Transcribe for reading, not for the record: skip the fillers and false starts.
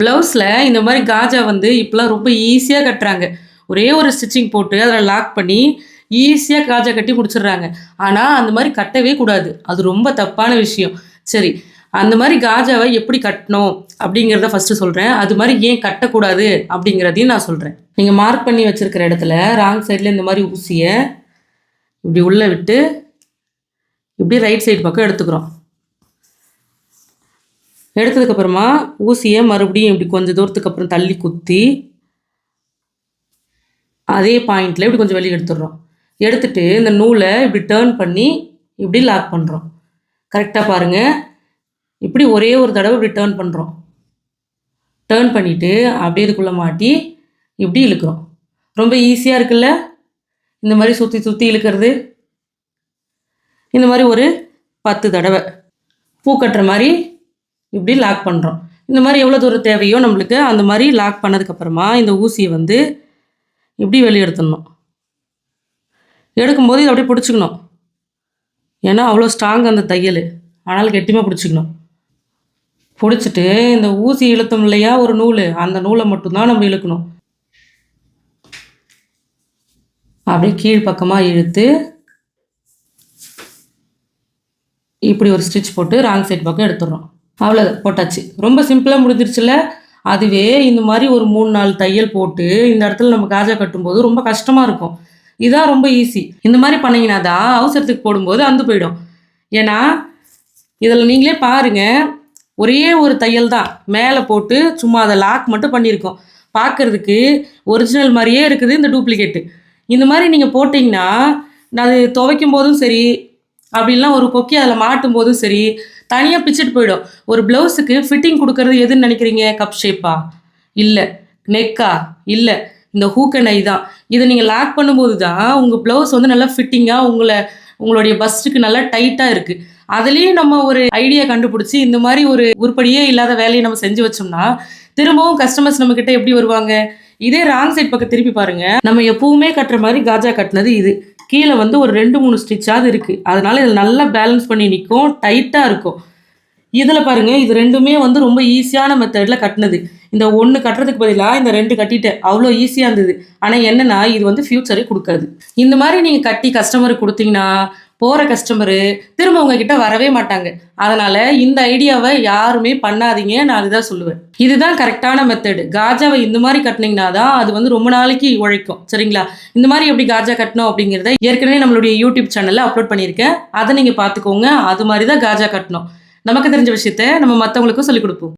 ப்ளவுஸில் இந்த மாதிரி காஜா வந்து இப்போலாம் ரொம்ப ஈஸியாக கட்டுறாங்க. ஒரே ஒரு ஸ்டிச்சிங் போட்டு அதில் லாக் பண்ணி ஈஸியாக காஜா கட்டி முடிச்சிடுறாங்க. ஆனால் அந்த மாதிரி கட்டவே கூடாது. அது ரொம்ப தப்பான விஷயம். சரி, அந்த மாதிரி காஜாவை எப்படி கட்டணும் அப்படிங்கிறத ஃபஸ்ட்டு சொல்கிறேன். அது மாதிரி ஏன் கட்டக்கூடாது அப்படிங்கிறதையும் நான் சொல்கிறேன். நீங்கள் மார்க் பண்ணி வச்சுருக்கிற இடத்துல ராங் சைடில் இந்த மாதிரி ஊசியை இப்படி உள்ளே விட்டு இப்படி ரைட் சைடு பக்கம் எடுத்துக்கிறோம். எடுத்ததுக்கப்புறமா ஊசியை மறுபடியும் இப்படி கொஞ்சம் தூரத்துக்கு அப்புறம் தள்ளி குத்தி அதே பாயிண்டில் இப்படி கொஞ்சம் வெளியே எடுத்துடுறோம். எடுத்துகிட்டு இந்த நூலை இப்படி டேர்ன் பண்ணி இப்படி லாக் பண்ணுறோம். கரெக்டாக பாருங்கள். இப்படி ஒரே ஒரு தடவை இப்படி டேர்ன் பண்ணுறோம். டேர்ன் பண்ணிவிட்டு அப்படியே இதுக்குள்ளே மாட்டி இப்படி இழுக்கிறோம். ரொம்ப ஈஸியாக இருக்குல்ல இந்த மாதிரி சுற்றி சுற்றி இழுக்கிறது. இந்த மாதிரி ஒரு 10 தடவை பூ கட்டுற மாதிரி இப்படி லாக் பண்ணுறோம். இந்த மாதிரி எவ்வளோ தூரம் தேவையோ நம்மளுக்கு அந்த மாதிரி லாக் பண்ணதுக்கப்புறமா இந்த ஊசியை வந்து இப்படி வெளியே எடுத்துடணும். எடுக்கும்போது இதை அப்படியே பிடிச்சிக்கணும். ஏன்னா அவ்வளோ ஸ்ட்ராங் அந்த தையல். ஆனால் கெட்டியமாக பிடிச்சிக்கணும். பிடிச்சிட்டு இந்த ஊசி இழுத்தோம் இல்லையா ஒரு நூல், அந்த நூலை மட்டும்தான் நம்ம இழுக்கணும். அப்படியே கீழ் பக்கமாக இழுத்து இப்படி ஒரு ஸ்டிச் போட்டு ராங் சைட் பக்கம் எடுத்துடுறோம். அவ்வளோதான், போட்டாச்சு. ரொம்ப சிம்பிளாக முடிஞ்சிருச்சுல. அதுவே இந்த மாதிரி ஒரு 3-4 தையல் போட்டு இந்த இடத்துல நம்ம காஜா கட்டும்போது ரொம்ப கஷ்டமாக இருக்கும். இதுதான் ரொம்ப ஈஸி. இந்த மாதிரி பண்ணிங்கன்னா தான் அவசரத்துக்கு போடும்போது அந்து போயிடும். ஏன்னா இதில் நீங்களே பாருங்கள், ஒரே ஒரு தையல் தான் மேலே போட்டு சும்மா அதை லாக் மட்டும் பண்ணியிருக்கோம். பார்க்குறதுக்கு ஒரிஜினல் மாதிரியே இருக்குது இந்த டூப்ளிகேட்டு. இந்த மாதிரி நீங்கள் போட்டிங்கன்னா அது துவைக்கும் போதும் சரி, அப்படின்லாம் ஒரு கொக்கி அதில் மாட்டும் போதும் சரி, தனியாக பிச்சுட்டு போயிடும். ஒரு ப்ளவுஸுக்கு ஃபிட்டிங் கொடுக்கறது எதுன்னு நினைக்கிறீங்க? கப் ஷேப்பா? இல்லை. நெக்கா? இல்லை. இந்த ஹூக் அண்ட் ஐ தான். இதை நீங்கள் லாக் பண்ணும்போது தான் உங்கள் ப்ளவுஸ் வந்து நல்லா ஃபிட்டிங்காக உங்களுடைய பஸ்ட்டுக்கு நல்லா டைட்டாக இருக்குது. அதுலேயும் நம்ம ஒரு ஐடியா கண்டுபிடிச்சி இந்த மாதிரி ஒரு உருப்படியே இல்லாத வேலையை நம்ம செஞ்சு வச்சோம்னா திரும்பவும் கஸ்டமர்ஸ் நம்மக்கிட்ட எப்படி வருவாங்க? இதே ராங் சைட் பக்கம் திருப்பி பாருங்கள். நம்ம எப்பவுமே கட்டுற மாதிரி காஜா கட்டினது இது. கீழே வந்து ஒரு 2-3 ஸ்டிச்சாவது இருக்குது. அதனால் இதில் நல்லா பேலன்ஸ் பண்ணி நிற்கும், டைட்டாக இருக்கும். இதில் பாருங்கள், இது ரெண்டுமே வந்து ரொம்ப ஈஸியான மெத்தடில் கட்டினது. இந்த 1 கட்டுறதுக்கு பதிலாக இந்த 2 கட்டிட்டேன். அவ்வளோ ஈஸியாக இருந்தது. ஆனால் என்னென்னா இது வந்து ஃப்யூச்சரே கொடுக்காது. இந்த மாதிரி நீங்கள் கட்டி கஸ்டமருக்கு கொடுத்தீங்கன்னா போகிற கஸ்டமரு திரும்ப உங்ககிட்ட வரவே மாட்டாங்க. அதனால் இந்த ஐடியாவை யாருமே பண்ணாதீங்க. நான் அதுதான் சொல்லுவேன். இதுதான் கரெக்டான மெத்தடு. காஜாவை இந்த மாதிரி கட்டினீங்கன்னா தான் அது வந்து ரொம்ப நாளைக்கு உழைக்கும். சரிங்களா? இந்த மாதிரி எப்படி காஜா கட்டணும் அப்படிங்கிறத ஏற்கனவே நம்மளுடைய யூடியூப் சேனலில் அப்லோட் பண்ணியிருக்கேன். அதை நீங்கள் பார்த்துக்கோங்க. அது மாதிரி தான் காஜா கட்டணும். நமக்கு தெரிஞ்ச விஷயத்த நம்ம மற்றவங்களுக்கும் சொல்லிக் கொடுப்போம்.